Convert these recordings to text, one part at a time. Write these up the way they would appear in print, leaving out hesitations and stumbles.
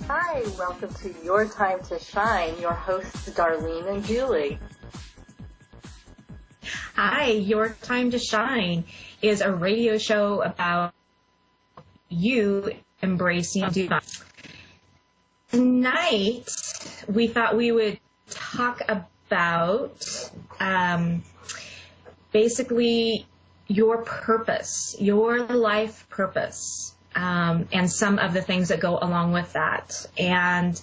Hi, welcome to Your Time to Shine. Your hosts, Darlene and Julie. Hi, Your Time to Shine is a radio show about you embracing divine. Tonight, we thought we would talk about basically your purpose, your life purpose. And some of the things that go along with that. And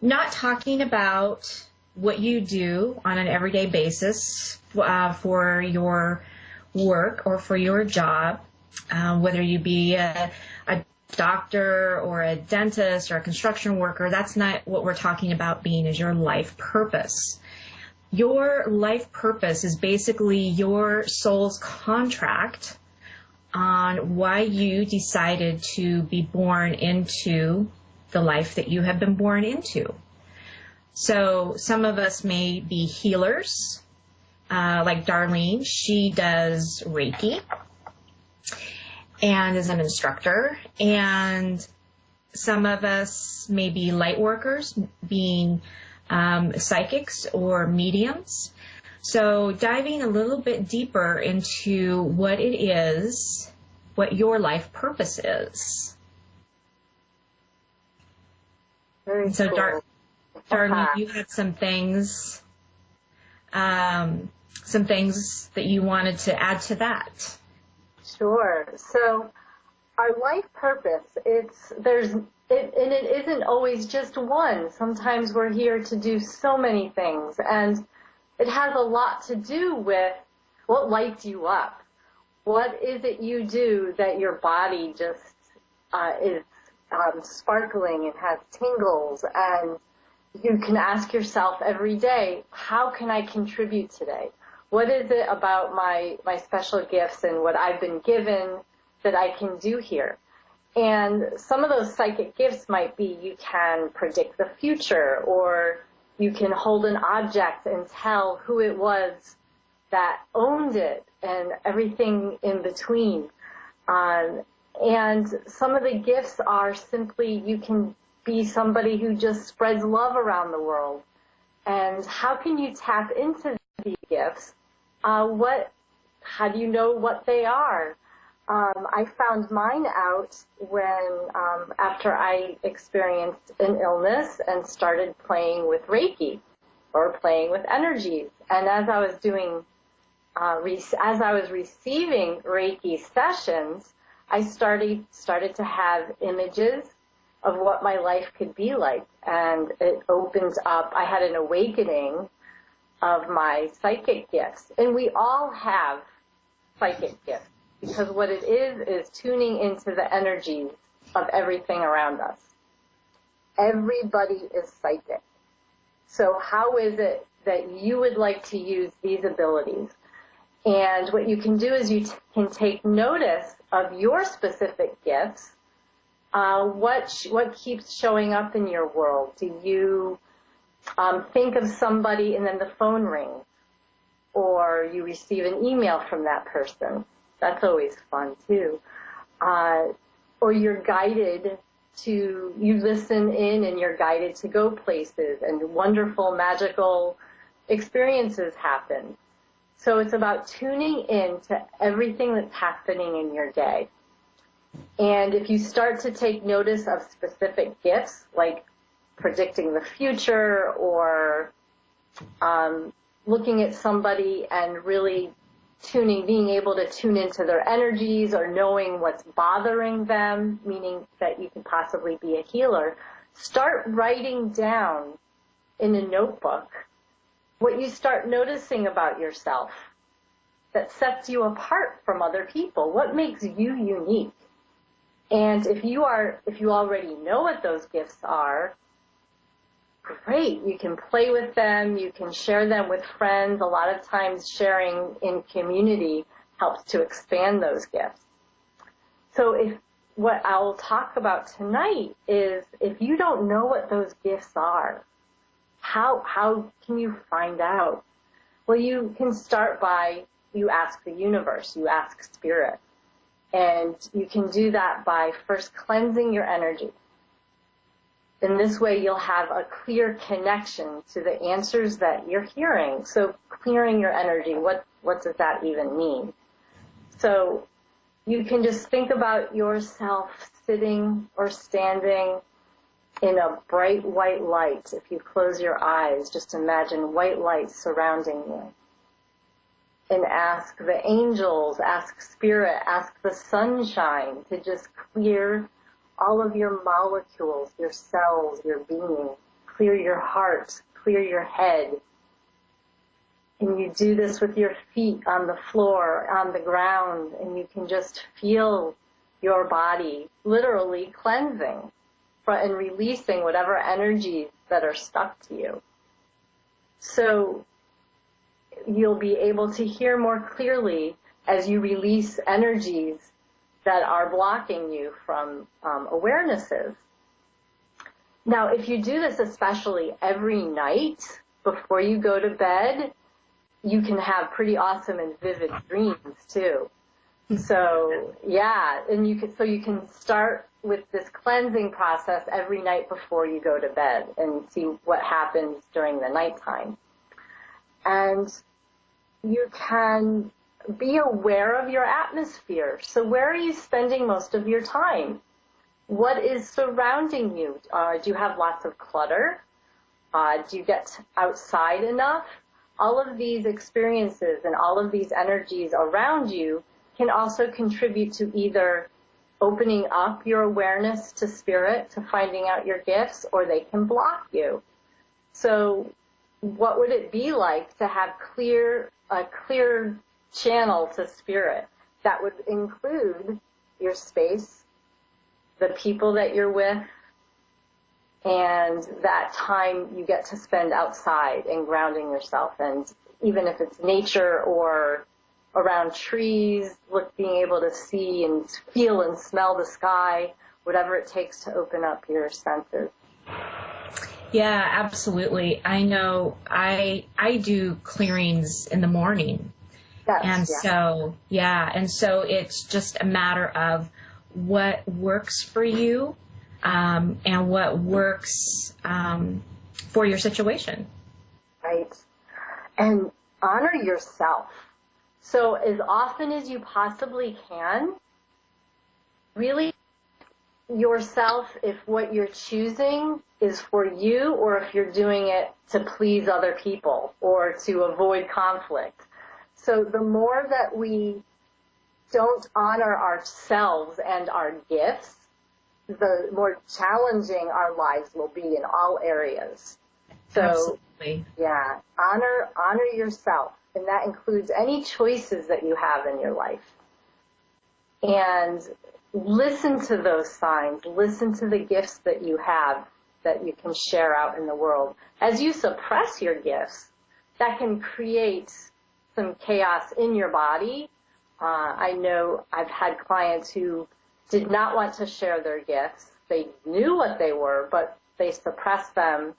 not talking about what you do on an everyday basis for your work or for your job, whether you be a doctor or a dentist or a construction worker. That's not what we're talking about being is your life purpose. Your life purpose is basically your soul's contract on why you decided to be born into the life that you have been born into. So some of us may be healers, like Darlene. She does Reiki and is an instructor. And some of us may be light workers, being psychics or mediums. So diving a little bit deeper into what it is, what your life purpose is. Very so cool. Darlene, you had some things that you wanted to add to that. Sure. So our life purpose, it isn't always just one. Sometimes we're here to do so many things, and it has a lot to do with what lights you up. What is it you do that your body just is sparkling and has tingles, and you can ask yourself every day, how can I contribute today? What is it about my special gifts and what I've been given that I can do here? And some of those psychic gifts might be you can predict the future, or you can hold an object and tell who it was that owned it and everything in between. And some of the gifts are simply you can be somebody who just spreads love around the world. And how can you tap into these gifts? How do you know what they are? I found mine out when, after I experienced an illness and started playing with Reiki or playing with energies. And as I was doing, as I was receiving Reiki sessions, I started to have images of what my life could be like. And it opened up, I had an awakening of my psychic gifts. And we all have psychic gifts, because what it is tuning into the energies of everything around us. Everybody is psychic. So how is it that you would like to use these abilities? And what you can do is you can take notice of your specific gifts. What keeps showing up in your world? Do you think of somebody and then the phone rings, or you receive an email from that person? That's always fun too. Or you're guided to, you listen in and you're guided to go places and wonderful, magical experiences happen. So it's about tuning in to everything that's happening in your day. And if you start to take notice of specific gifts, like predicting the future or looking at somebody and really being able to tune into their energies or knowing what's bothering them, meaning that you could possibly be a healer, start writing down in a notebook what you start noticing about yourself that sets you apart from other people. What makes you unique? And if you already know what those gifts are, great. You can play with them. You can share them with friends. A lot of times sharing in community helps to expand those gifts. So what I'll talk about tonight is if you don't know what those gifts are, how can you find out? Well, you can start by, you ask the universe, you ask spirit. And you can do that by first cleansing your energy. in this way, you'll have a clear connection to the answers that you're hearing. So clearing your energy, what does that even mean? So you can just think about yourself sitting or standing in a bright white light. If you close your eyes, just imagine white light surrounding you. And ask the angels, ask spirit, ask the sunshine to just clear all of your molecules, your cells, your being. Clear your heart, clear your head. And you do this with your feet on the floor, on the ground, and you can just feel your body literally cleansing and releasing whatever energies that are stuck to you. So you'll be able to hear more clearly as you release energies that are blocking you from awarenesses. Now, if you do this especially every night before you go to bed, you can have pretty awesome and vivid dreams too. So yeah, and you can start with this cleansing process every night before you go to bed and see what happens during the nighttime. And you can be aware of your atmosphere. So where are you spending most of your time? What is surrounding you? Do you have lots of clutter? Do you get outside enough? All of these experiences and all of these energies around you can also contribute to either opening up your awareness to spirit, to finding out your gifts, or they can block you. So what would it be like to have a clear channel to spirit? That would include your space, the people that you're with, and that time you get to spend outside and grounding yourself. And even if it's nature or around trees, being able to see and feel and smell the sky, whatever it takes to open up your senses. Yeah, absolutely. I know I do clearings in the morning. And so it's just a matter of what works for you and what works for your situation. Right. And honor yourself. So as often as you possibly can, really yourself if what you're choosing is for you or if you're doing it to please other people or to avoid conflict. So the more that we don't honor ourselves and our gifts, the more challenging our lives will be in all areas. So, absolutely. Yeah, honor yourself, and that includes any choices that you have in your life. And listen to those signs, listen to the gifts that you have that you can share out in the world. As you suppress your gifts, that can create some chaos in your body. I know I've had clients who did not want to share their gifts. They knew what they were, but they suppressed them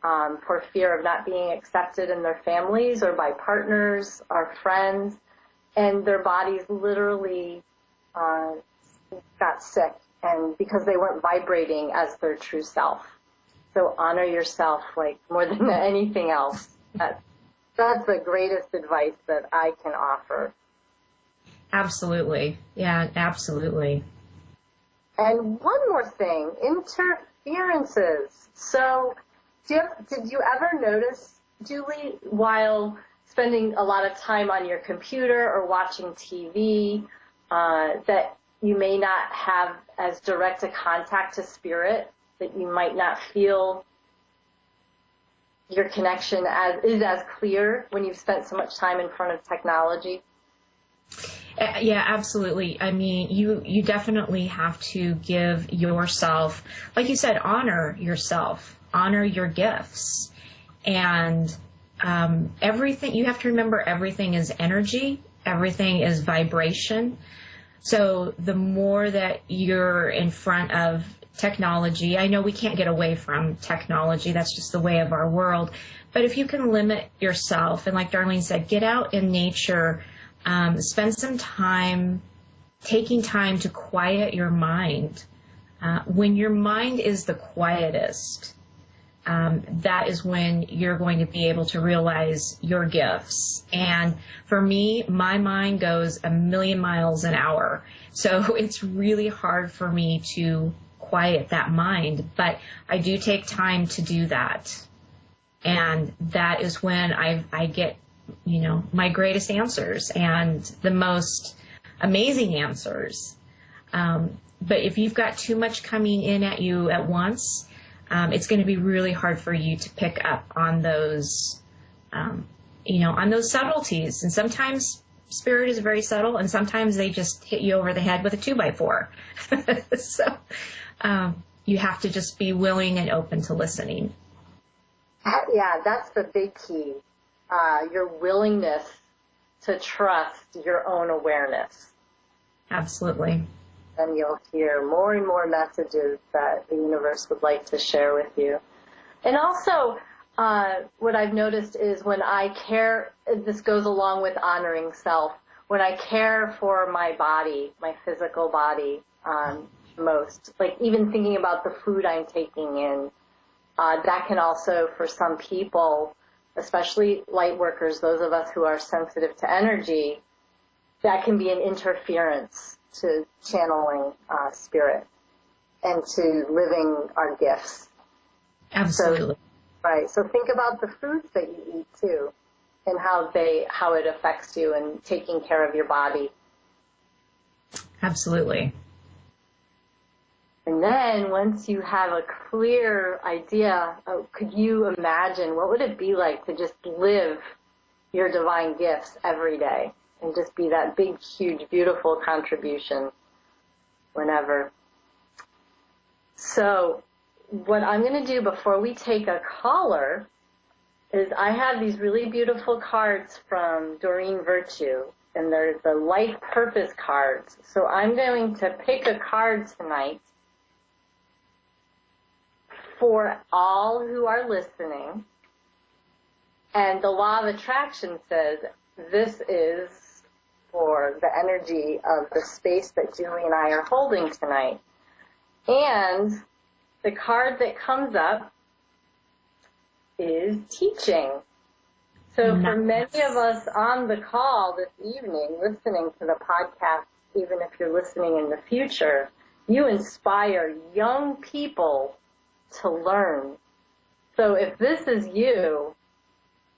for fear of not being accepted in their families or by partners or friends. And their bodies literally got sick, and because they weren't vibrating as their true self. So honor yourself, like, more than anything else. That's the greatest advice that I can offer. Absolutely. Yeah, absolutely. And one more thing, interferences. So did you ever notice, Julie, while spending a lot of time on your computer or watching TV, that you may not have as direct a contact to spirit, that you might not feel your connection is as clear when you've spent so much time in front of technology? Yeah, absolutely. I mean, you definitely have to give yourself, like you said, honor yourself, honor your gifts. And everything, you have to remember, everything is energy, everything is vibration. So the more that you're in front of technology, I know we can't get away from technology, that's just the way of our world, but if you can limit yourself, and like Darlene said, get out in nature, spend some time taking time to quiet your mind, When your mind is the quietest, that is when you're going to be able to realize your gifts. And for me, my mind goes a million miles an hour. So it's really hard for me to quiet that mind, but I do take time to do that. And that is when I get, my greatest answers and the most amazing answers. But if you've got too much coming in at you at once, it's going to be really hard for you to pick up on those, on those subtleties. And sometimes spirit is very subtle, and sometimes they just hit you over the head with a 2x4. So you have to just be willing and open to listening. Yeah, that's the big key. Your willingness to trust your own awareness. Absolutely. And you'll hear more and more messages that the universe would like to share with you. And also, what I've noticed is when I care, this goes along with honoring self, when I care for my body, my physical body, most, like even thinking about the food I'm taking in, that can also, for some people, especially light workers, those of us who are sensitive to energy, that can be an interference to channeling spirit and to living our gifts. Absolutely. So think about the foods that you eat too, and how it affects you and taking care of your body. Absolutely. And then once you have a clear idea, could you imagine what would it be like to just live your divine gifts every day? And just be that big, huge, beautiful contribution whenever. So what I'm going to do before we take a caller is I have these really beautiful cards from Doreen Virtue, and they're the life purpose cards. So I'm going to pick a card tonight for all who are listening. And the law of attraction says this is for the energy of the space that Julie and I are holding tonight. And the card that comes up is teaching. So for many of us on the call this evening, listening to the podcast, even if you're listening in the future, you inspire young people to learn. So if this is you,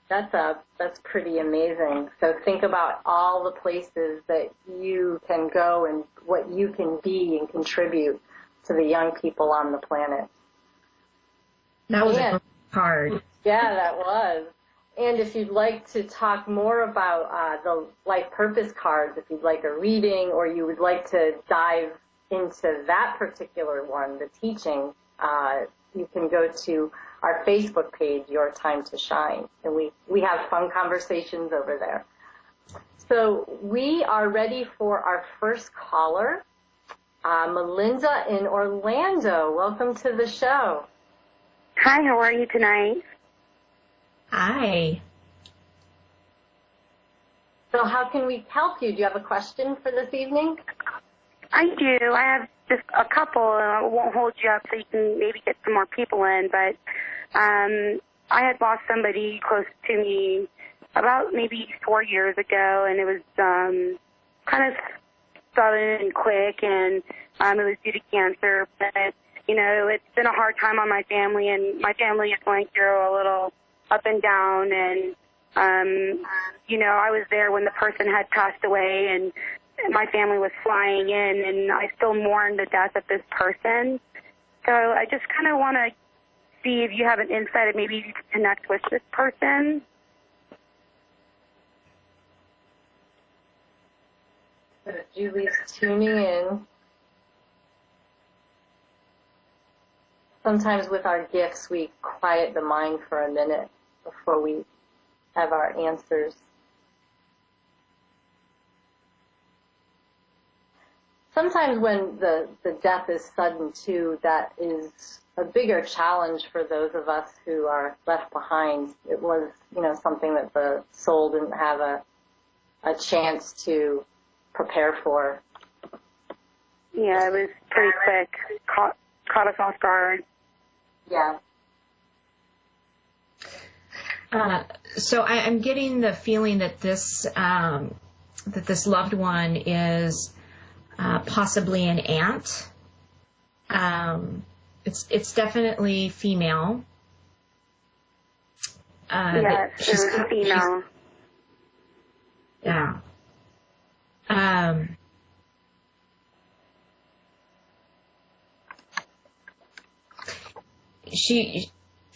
that's pretty amazing. So think about all the places that you can go and what you can be and contribute to the young people on the planet. That was a great card. Yeah, that was. And if you'd like to talk more about the life purpose cards, if you'd like a reading or you would like to dive into that particular one, the teaching, you can go to our Facebook page, Your Time to Shine, and we have fun conversations over there. So we are ready for our first caller, Melinda in Orlando. Welcome to the show. Hi, how are you tonight? Hi. So how can we help you? Do you have a question for this evening? I do. I have just a couple. I won't hold you up so you can maybe get some more people in, but I had lost somebody close to me about maybe 4 years ago, and it was kind of sudden and quick, and it was due to cancer. But, it's been a hard time on my family, and my family is going through a little up and down, and, I was there when the person had passed away, and my family was flying in, and I still mourn the death of this person. So I just kind of want to see if you have an insight of maybe you could connect with this person. So Julie's tuning in. Sometimes with our gifts, we quiet the mind for a minute before we have our answers. Sometimes when the death is sudden, too, that is a bigger challenge for those of us who are left behind. It was, something that the soul didn't have a chance to prepare for. Yeah, it was pretty quick. Caught us off guard. Yeah. So I'm getting the feeling that this loved one is possibly an aunt. It's definitely female. Yes, she's female. Yeah.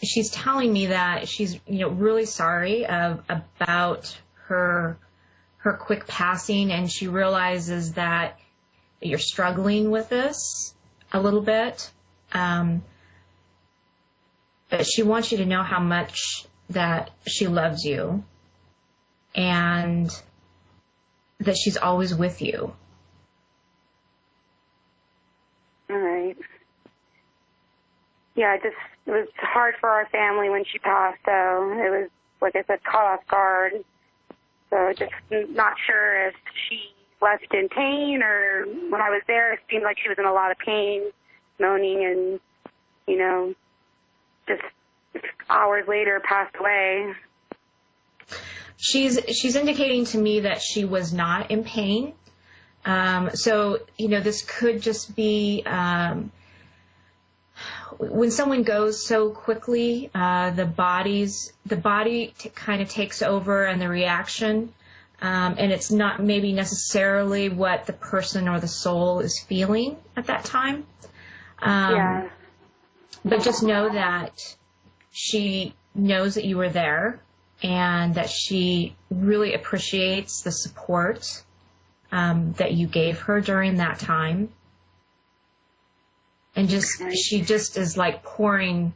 She's telling me that she's really sorry about her quick passing, and she realizes that you're struggling with this a little bit. But she wants you to know how much that she loves you and that she's always with you. All right. Yeah, it was hard for our family when she passed, so it was, like I said, caught off guard. So just not sure if she left in pain, or when I was there, it seemed like she was in a lot of pain, moaning, and, just hours later passed away. She's indicating to me that she was not in pain. So, this could just be when someone goes so quickly, the body kind of takes over and the reaction, and it's not maybe necessarily what the person or the soul is feeling at that time. Yeah. But just know that she knows that you were there and that she really appreciates the support that you gave her during that time. And she just is like pouring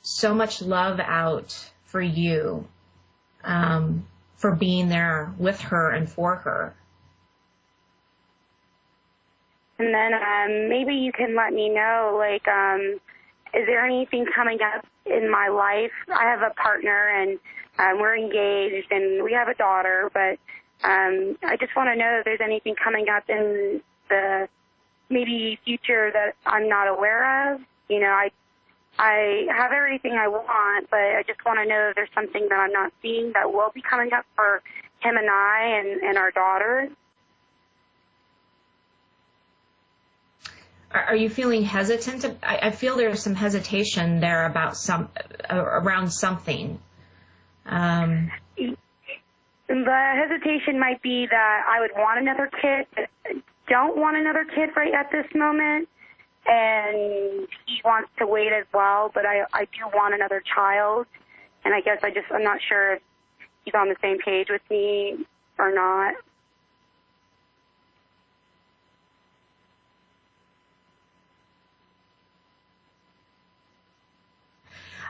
so much love out for you, for being there with her and for her. And then maybe you can let me know, is there anything coming up in my life? I have a partner, and we're engaged, and we have a daughter, but I just want to know if there's anything coming up in the maybe future that I'm not aware of. I have everything I want, but I just want to know if there's something that I'm not seeing that will be coming up for him and I and our daughter. Are you feeling hesitant? I feel there's some hesitation there about around something. The hesitation might be that I would want another kid, but don't want another kid right at this moment, and he wants to wait as well, but I do want another child, and I guess I'm not sure if he's on the same page with me or not.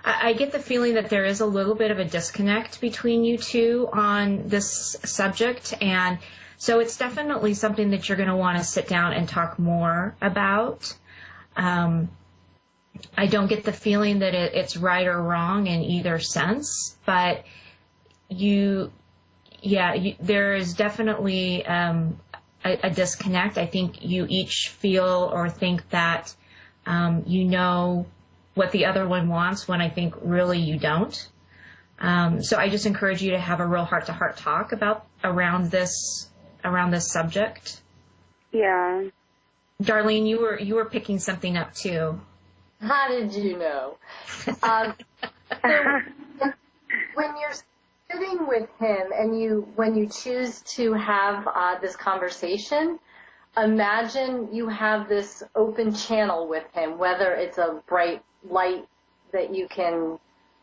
I get the feeling that there is a little bit of a disconnect between you two on this subject, and so it's definitely something that you're going to want to sit down and talk more about. I don't get the feeling that it's right or wrong in either sense, but there is definitely a disconnect. I think you each feel or think that what the other one wants, when I think really you don't. So I just encourage you to have a real heart-to-heart talk around this subject. Yeah. Darlene, you were picking something up too. How did you know? So when you're sitting with him and when you choose to have this conversation, imagine you have this open channel with him, whether it's a bright light that you can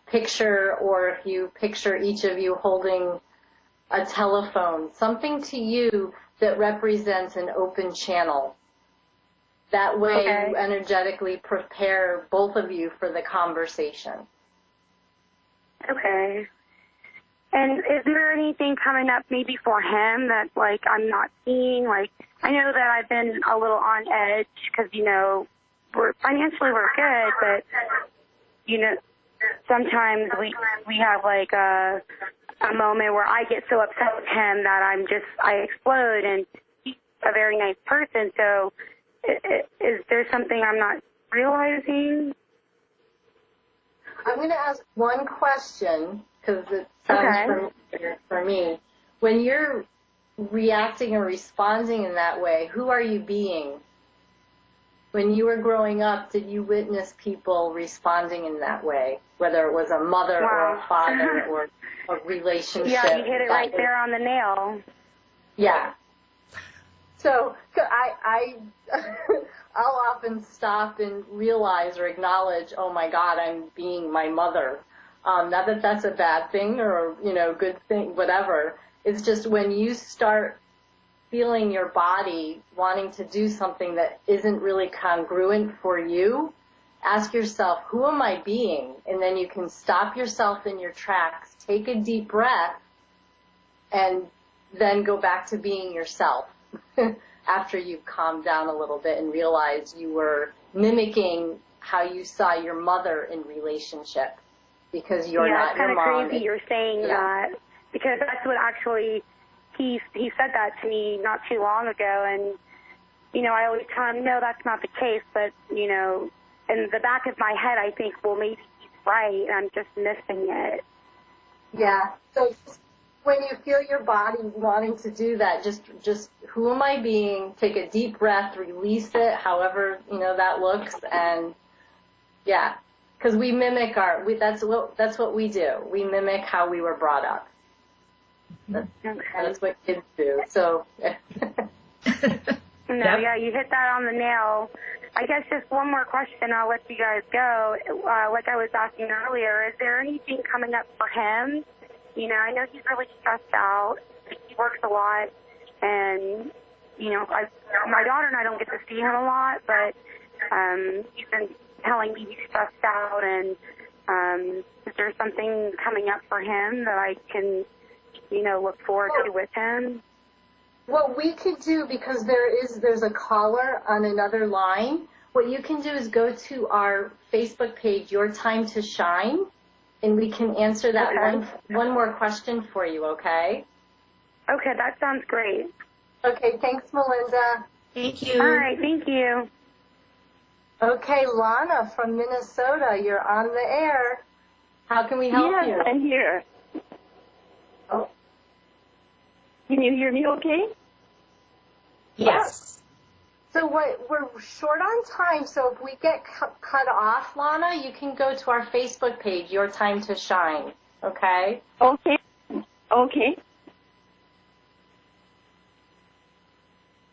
picture, or if you picture each of you holding a telephone, something to you that represents an open channel. That way you energetically prepare both of you for the conversation. Okay. And is there anything coming up maybe for him that, I'm not seeing? I know that I've been a little on edge because, we're good, but, sometimes we have, a moment where I get so upset with him that I explode, and he's a very nice person, so Is there something I'm not realizing? I'm going to ask one question because it sounds familiar for me. When you're reacting or responding in that way, who are you being? When you were growing up, did you witness people responding in that way, whether it was a mother or a father or a relationship? Yeah, you hit it right there on the nail. Yeah. So I'll often stop and realize or acknowledge, oh my God, I'm being my mother. Not that that's a bad thing or, good thing, whatever. It's just when you start feeling your body wanting to do something that isn't really congruent for you, ask yourself, who am I being? And then you can stop yourself in your tracks, take a deep breath, and then go back to being yourself after you've calmed down a little bit and realized you were mimicking how you saw your mother in relationship because you're not your mom. Yeah, it's kind of crazy you're saying that because that's what actually he said that to me not too long ago, and I always tell him no, that's not the case, but in the back of my head I think, well, maybe he's right and I'm just missing it. Yeah. So when you feel your body wanting to do that, just who am I being? Take a deep breath, release it, however that looks, and because we mimic that's what we do. We mimic how we were brought up. That's what kids do. So. Yeah, you hit that on the nail. I guess just one more question, I'll let you guys go. Like I was asking earlier, is there anything coming up for him? I know he's really stressed out. He works a lot, and my daughter and I don't get to see him a lot, but he's been telling me he's stressed out. And is there something coming up for him that I can, look forward to with him? What we could do, because there's a caller on another line, what you can do is go to our Facebook page, Your Time to Shine, and we can answer that one more question for you, okay? Okay, that sounds great. Okay, thanks, Melinda. Thank you. All right, thank you. Okay, Lana from Minnesota, you're on the air. How can we help you? Yes, I'm here. Oh. Can you hear me okay? Yes. So we're short on time, so if we get cut off, Lana, you can go to our Facebook page, Your Time to Shine, okay? Okay. Okay.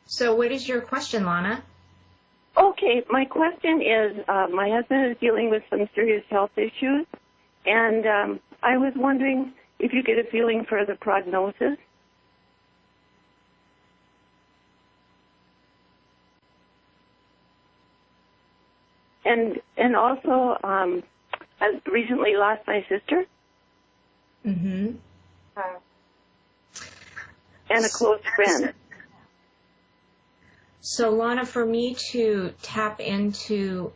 So what is your question, Lana? Okay, my question is, my husband is dealing with some serious health issues, and I was wondering if you get a feeling for the prognosis. And also, I recently lost my sister. Mm-hmm. And a close friend. So, Lana, for me to tap into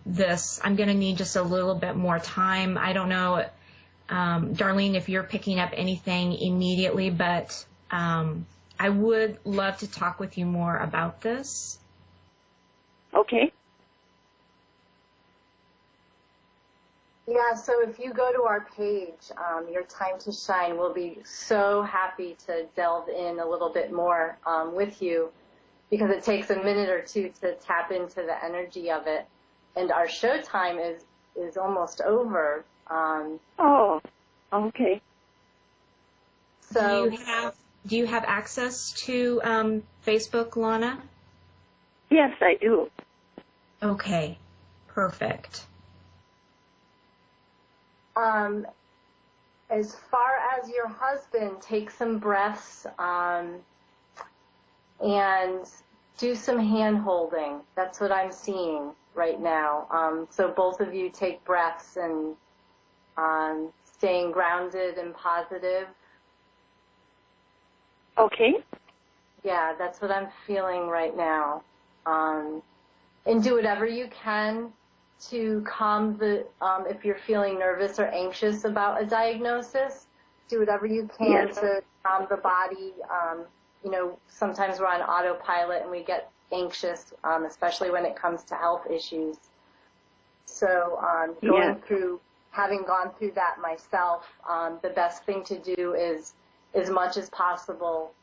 this, I'm going to need just a little bit more time. I don't know, Darlene, if you're picking up anything immediately, but I would love to talk with you more about this. Okay. Yeah, so if you go to our page, Your Time to Shine, we'll be so happy to delve in a little bit more with you, because it takes a minute or two to tap into the energy of it. And our show time is almost over. Oh, okay. So do you have access to Facebook, Lana? Yes, I do. Okay, perfect. As far as your husband, take some breaths and do some hand holding. That's what I'm seeing right now. So both of you take breaths and staying grounded and positive. Okay. Yeah, that's what I'm feeling right now. And do whatever you can to calm if you're feeling nervous or anxious about a diagnosis, do whatever you can to calm the body. Sometimes we're on autopilot and we get anxious, especially when it comes to health issues. So having gone through that myself, the best thing to do is, as much as possible,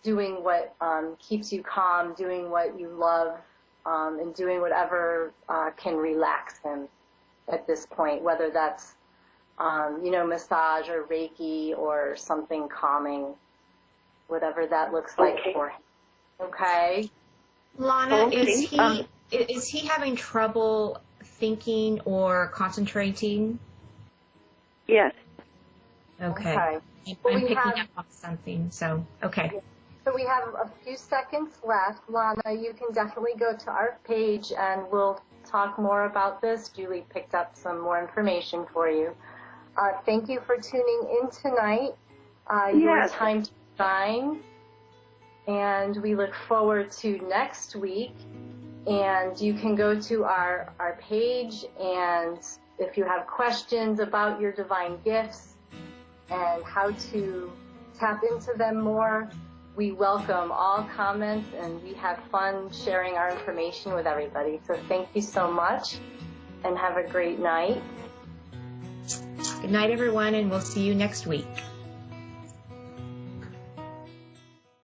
doing what keeps you calm, doing what you love, and doing whatever can relax him at this point, whether that's, massage or Reiki or something calming, whatever that looks like for him. Okay? Lana, is he having trouble thinking or concentrating? Yes. Okay. Okay. I'm picking up on something, so, okay. So we have a few seconds left. Lana, you can definitely go to our page and we'll talk more about this. Julie picked up some more information for you. Thank you for tuning in tonight. Your time to shine. And we look forward to next week. And you can go to our page, and if you have questions about your divine gifts and how to tap into them more, we welcome all comments, and we have fun sharing our information with everybody. So thank you so much, and have a great night. Good night, everyone, and we'll see you next week.